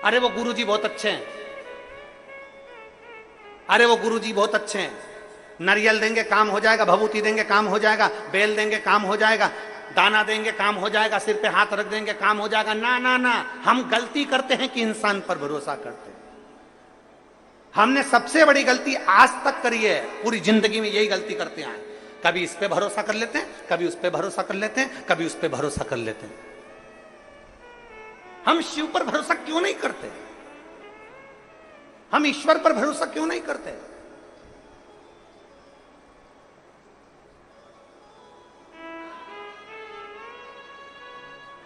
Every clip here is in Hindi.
अरे वो गुरुजी बहुत अच्छे हैं, अरे वो गुरुजी बहुत अच्छे हैं, नारियल देंगे काम हो जाएगा, भभूति देंगे काम हो जाएगा, बेल देंगे काम हो जाएगा, दाना देंगे काम हो जाएगा, सिर पे हाथ रख देंगे काम हो जाएगा। ना ना ना, हम गलती करते हैं कि इंसान पर भरोसा करते हैं। हमने सबसे बड़ी गलती आज तक करी है, पूरी जिंदगी में यही गलती करते आए। कभी इस पे भरोसा कर लेते हैं, कभी उस पे भरोसा कर लेते हैं, कभी उस पे भरोसा कर लेते हैं। हम शिव पर भरोसा क्यों नहीं करते? हम ईश्वर पर भरोसा क्यों नहीं करते?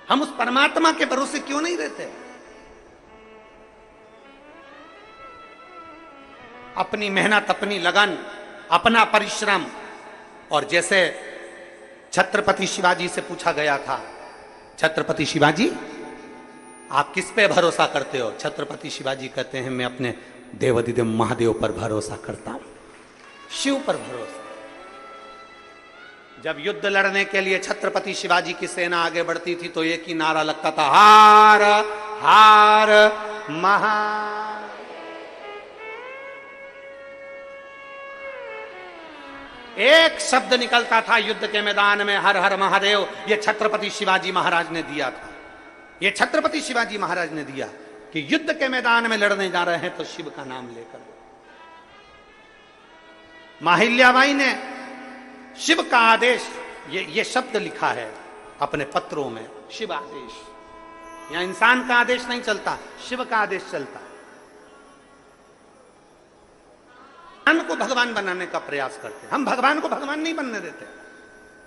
हम उस परमात्मा के भरोसे क्यों नहीं रहते? अपनी मेहनत, अपनी लगन, अपना परिश्रम। और जैसे छत्रपति शिवाजी से पूछा गया था, छत्रपति शिवाजी आप किस पे भरोसा करते हो? छत्रपति शिवाजी कहते हैं मैं अपने देवाधिदेव महादेव पर भरोसा करता हूं, शिव पर भरोसा। जब युद्ध लड़ने के लिए छत्रपति शिवाजी की सेना आगे बढ़ती थी तो एक ही नारा लगता था, हार हार महा। एक शब्द निकलता था युद्ध के मैदान में, हर हर महादेव। ये छत्रपति शिवाजी महाराज ने दिया था, ये छत्रपति शिवाजी महाराज ने दिया कि युद्ध के मैदान में लड़ने जा रहे हैं तो शिव का नाम लेकर। माहिल्याबाई ने शिव का आदेश, ये शब्द लिखा है अपने पत्रों में, शिव आदेश। यहां इंसान का आदेश नहीं चलता, शिव का आदेश चलता है। भगवान को भगवान बनाने का प्रयास करते हैं, हम भगवान को भगवान नहीं बनने देते।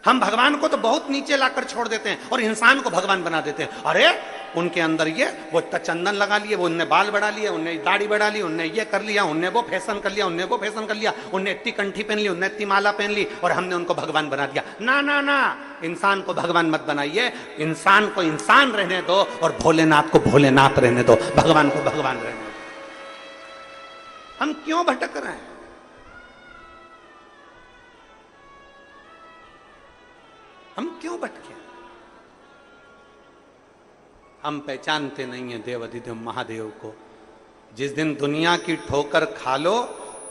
हम भगवान को तो बहुत नीचे लाकर छोड़ देते हैं और इंसान को भगवान बना देते हैं। अरे उनके अंदर ये वो चंदन लगा लिए, वो उनने बाल बढ़ा लिए, उनने दाढ़ी बढ़ा ली, उनने ये कर लिया, उनने वो फैशन कर लिया, उनने वो फैशन कर लिया, उनने इतनी कंठी पहन ली, उनने इतनी माला पहन ली और हमने उनको भगवान बना दिया। ना ना ना, इंसान को भगवान मत बनाइए, इंसान को इंसान रहने दो और भोलेनाथ को भोलेनाथ रहने दो, भगवान को भगवान रहने दो। हम क्यों भटक रहे हैं? हम क्यों भटके? हम पहचानते नहीं है देवाधिदेव महादेव को। जिस दिन दुनिया की ठोकर खा लो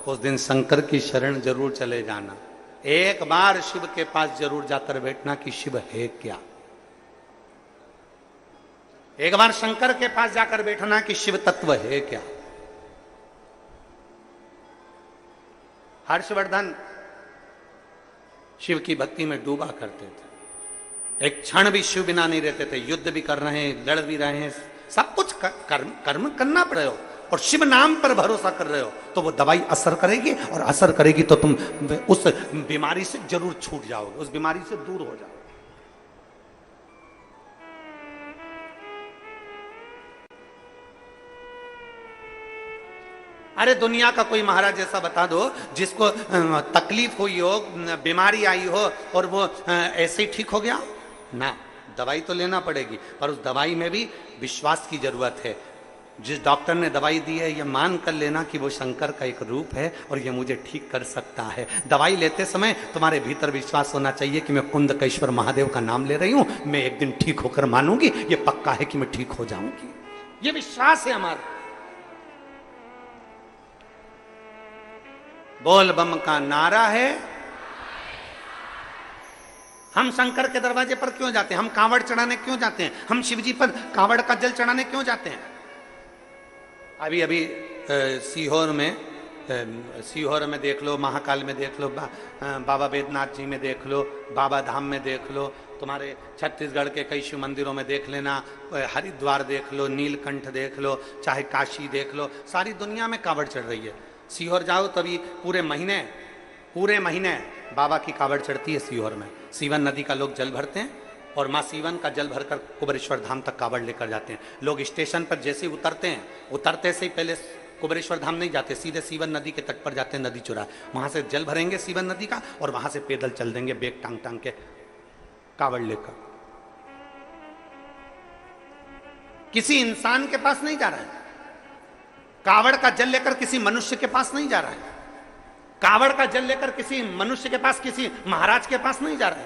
उस दिन शंकर की शरण जरूर चले जाना। एक बार शिव के पास जरूर जाकर बैठना कि शिव है क्या। एक बार शंकर के पास जाकर बैठना कि शिव तत्व है क्या। हर्षवर्धन शिव की भक्ति में डूबा करते थे, एक क्षण भी शिव बिना नहीं रहते थे। युद्ध भी कर रहे हैं, लड़ भी रहे हैं, सब कुछ कर्म करना पड़ रहे हो और शिव नाम पर भरोसा कर रहे हो तो वो दवाई असर करेगी, और असर करेगी तो तुम उस बीमारी से जरूर छूट जाओगे, उस बीमारी से दूर हो जाओगे। अरे दुनिया का कोई महाराज ऐसा बता दो जिसको तकलीफ हुई हो, बीमारी आई हो और वो ऐसे ही ठीक हो गया ना। दवाई तो लेना पड़ेगी, पर उस दवाई में भी विश्वास की जरूरत है। जिस डॉक्टर ने दवाई दी है ये मान कर लेना कि वो शंकर का एक रूप है और ये मुझे ठीक कर सकता है। दवाई लेते समय तुम्हारे भीतर विश्वास होना चाहिए कि मैं कुंदकेश्वर महादेव का नाम ले रही हूं, मैं एक दिन ठीक होकर मानूंगी, ये पक्का है कि मैं ठीक हो जाऊंगी। ये विश्वास है हमारा। बोल बम का नारा है। हम शंकर के दरवाजे पर क्यों जाते हैं? हम कांवड़ चढ़ाने क्यों जाते हैं? हम शिवजी पर कांवड़ का जल चढ़ाने क्यों जाते हैं? अभी अभी सीहोर में देख लो, महाकाल में देख लो, बाबा बैद्यनाथ जी में देख लो, बाबा धाम में देख लो, तुम्हारे छत्तीसगढ़ के कई शिव मंदिरों में देख लेना, हरिद्वार देख लो, नीलकंठ देख लो, चाहे काशी देख लो, सारी दुनिया में कांवड़ चढ़ रही है। सीहोर जाओ तभी पूरे महीने बाबा की कावड़ चढ़ती है सीहोर में। सीवन नदी का लोग जल भरते हैं और माँ सीवन का जल भरकर कुबेरेश्वर धाम तक कावड़ लेकर जाते हैं। लोग स्टेशन पर जैसे ही उतरते हैं, उतरते से ही पहले कुबेरेश्वर धाम नहीं जाते, सीधे सीवन नदी के तट पर जाते हैं, नदी चुरा, वहां से जल भरेंगे सीवन नदी का और वहां से पैदल चल देंगे बेग टांग टांग के कावड़ लेकर। किसी इंसान के पास नहीं जा रहा है, कावड़ का जल लेकर किसी मनुष्य के पास नहीं जा रहा है, कावड़ का जल लेकर किसी मनुष्य के पास, किसी महाराज के पास नहीं जा रहा है।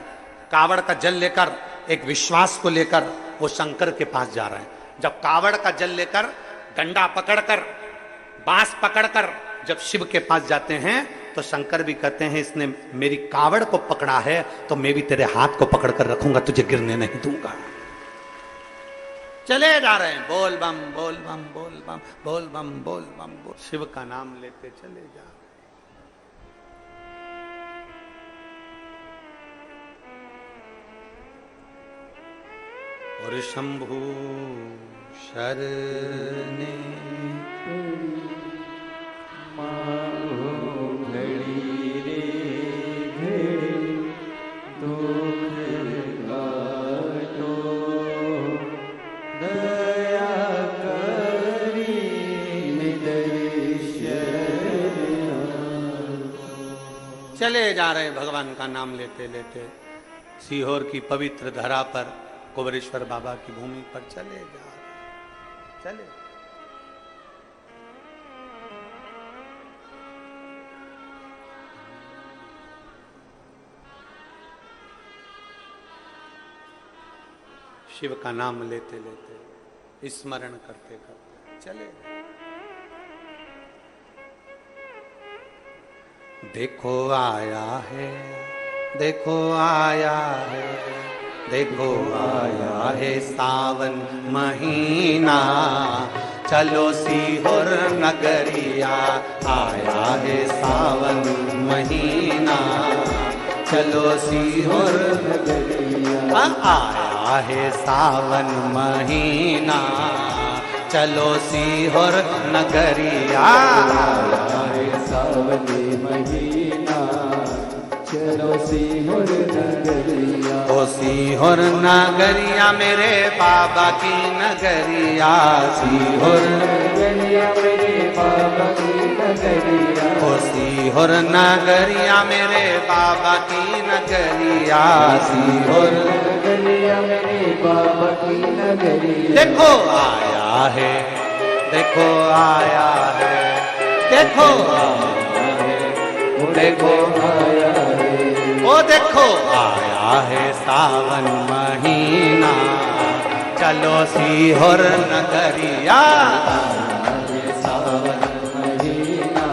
कावड़ का जल लेकर, एक विश्वास को लेकर वो शंकर के पास जा रहा है। जब कावड़ का जल लेकर डंडा पकड़कर, बांस पकड़कर जब शिव के पास जाते हैं तो शंकर भी कहते हैं इसने मेरी कावड़ को पकड़ा है तो मैं भी तेरे हाथ को पकड़कर रखूंगा, तुझे गिरने नहीं दूंगा। चले जा रहे हैं, बोल बम बोल बम बोल बम बोल बम बोल बम बोल, शिव का नाम लेते चले जा रहे। और शंभु शरणे चले जा रहे भगवान का नाम लेते लेते सीहोर की पवित्र धरा पर, कुबेरेश्वर बाबा की भूमि पर चले जा रहे, चले। शिव का नाम लेते लेते, स्मरण करते करते चले। देखो आया है, देखो आया है, देखो आया है सावन महीना, चलो सीहोर नगरिया, आया है सावन महीना, चलो सीहोर नगरिया, आया है सावन महीना, चलो सीहोर नगरिया, आया है सावन महीना, चलो सीहोर नगरिया। ओ सीहोर नगरिया मेरे बाबा की नगरिया, सीहोर नगरिया मेरे बाबा की नगरिया, ओ सीहोर नगरिया मेरे बाबा की नगरिया, सीहोर नगरिया मेरे बाबा की नगरिया। देखो आया है, देखो आया है, देखो आया है, देखो आया है, ओ देखो आया है सावन महीना, चलो सीहोर नगरिया, सावन महीना,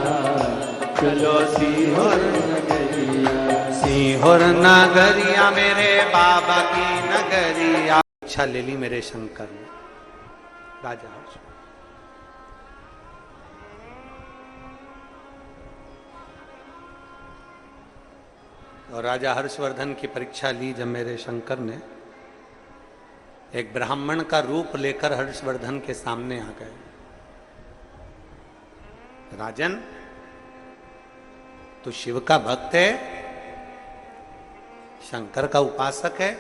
चलो सीहोर नगरिया, सीहोर नगरिया मेरे बाबा की नगरिया। इच्छा ले ली मेरे शंकर ने, राजा हर्ष। और राजा हर्षवर्धन की परीक्षा ली जब मेरे शंकर ने, एक ब्राह्मण का रूप लेकर हर्षवर्धन के सामने आ गए। राजन, तू शिव का भक्त है, शंकर का उपासक है,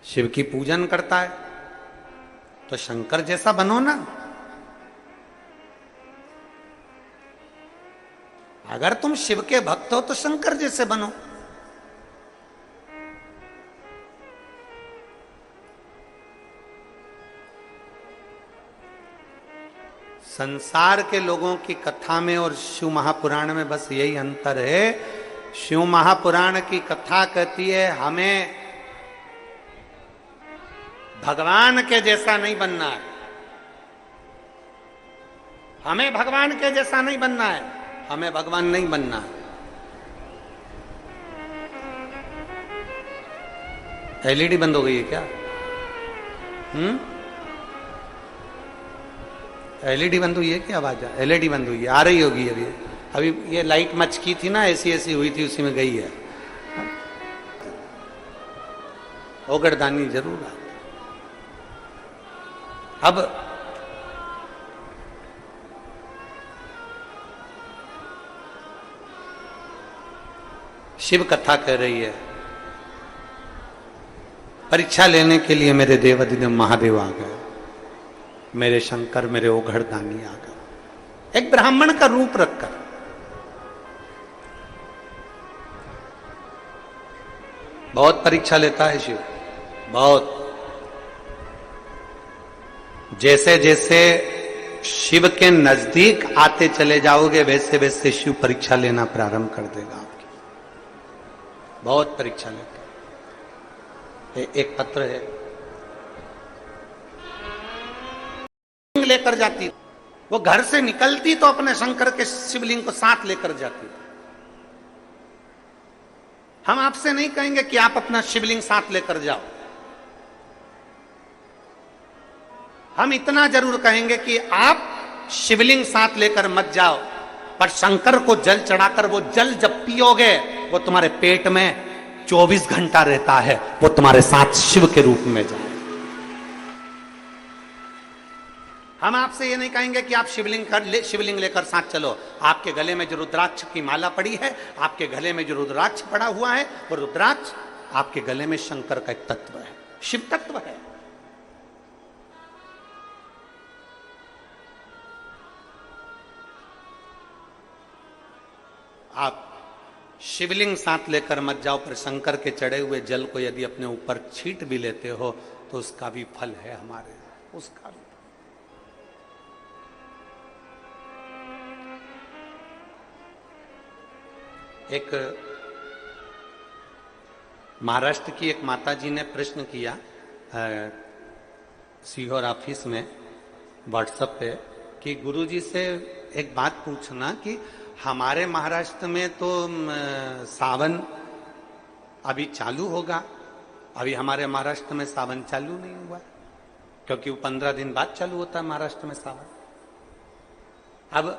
शिव की पूजन करता है, तो शंकर जैसा बनो ना। अगर तुम शिव के भक्त हो तो शंकर जैसे बनो। संसार के लोगों की कथा में और शिव महापुराण में बस यही अंतर है। शिव महापुराण की कथा कहती है हमें भगवान के जैसा नहीं बनना है, हमें भगवान के जैसा नहीं बनना है, हमें भगवान नहीं बनना है। एलईडी बंद हो गई है क्या? एलईडी बंद हुई है क्या? आवाज एलईडी बंद हुई है, आ रही होगी अभी। अभी ये लाइट मचकी थी ना, ऐसी ऐसी हुई थी, उसी में गई है। ओगरदानी जरूर आ। अब शिव कथा कह रही है, परीक्षा लेने के लिए मेरे देवाधिदेव महादेव आ गए, मेरे शंकर, मेरे ओघड़दानी आ गए, एक ब्राह्मण का रूप रखकर। बहुत परीक्षा लेता है शिव, बहुत। जैसे जैसे शिव के नजदीक आते चले जाओगे वैसे वैसे शिव परीक्षा लेना प्रारंभ कर देगा आपकी। बहुत परीक्षा लेता है। एक पत्र है, लेकर जाती, वो घर से निकलती तो अपने शंकर के शिवलिंग को साथ लेकर जाती। हम आपसे नहीं कहेंगे कि आप अपना शिवलिंग साथ लेकर जाओ, हम इतना जरूर कहेंगे कि आप शिवलिंग साथ लेकर मत जाओ, पर शंकर को जल चढ़ाकर वो जल जब पियोगे वो तुम्हारे पेट में 24 घंटा रहता है, वो तुम्हारे साथ शिव के रूप में जाए। हम आपसे ये नहीं कहेंगे कि आप शिवलिंग लेकर साथ चलो। आपके गले में जो रुद्राक्ष की माला पड़ी है, आपके गले में जो रुद्राक्ष पड़ा हुआ है, वो रुद्राक्ष आपके गले में शंकर का एक तत्व है, शिव तत्व है। आप शिवलिंग साथ लेकर मत जाओ, पर शंकर के चढ़े हुए जल को यदि अपने ऊपर छींट भी लेते हो तो उसका भी फल है हमारे, उसका भी। एक महाराष्ट्र की एक माता जी ने प्रश्न किया सीहोर ऑफिस में व्हाट्सएप पे कि गुरुजी से एक बात पूछना कि हमारे महाराष्ट्र में तो सावन अभी चालू होगा, अभी हमारे महाराष्ट्र में सावन चालू नहीं हुआ, क्योंकि वो 15 दिन बाद चालू होता है महाराष्ट्र में सावन। अब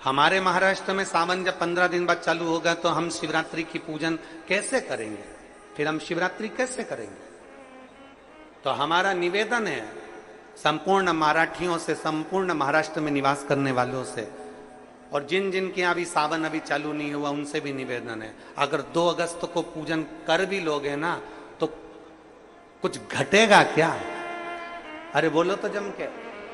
हमारे महाराष्ट्र में सावन जब 15 दिन बाद चालू होगा तो हम शिवरात्रि की पूजन कैसे करेंगे, फिर हम शिवरात्रि कैसे करेंगे? तो हमारा निवेदन है संपूर्ण मराठियों से, संपूर्ण महाराष्ट्र में निवास करने वालों से, और जिन जिन के अभी सावन अभी चालू नहीं हुआ उनसे भी निवेदन है, अगर 2 अगस्त को पूजन कर भी लोगे ना तो कुछ घटेगा क्या? अरे बोलो तो जम के,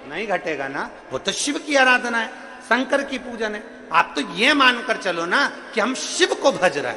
नहीं घटेगा ना, वो तो शिव की आराधना है, शंकर की पूजन है। आप तो ये मानकर चलो ना कि हम शिव को भज रहे हैं।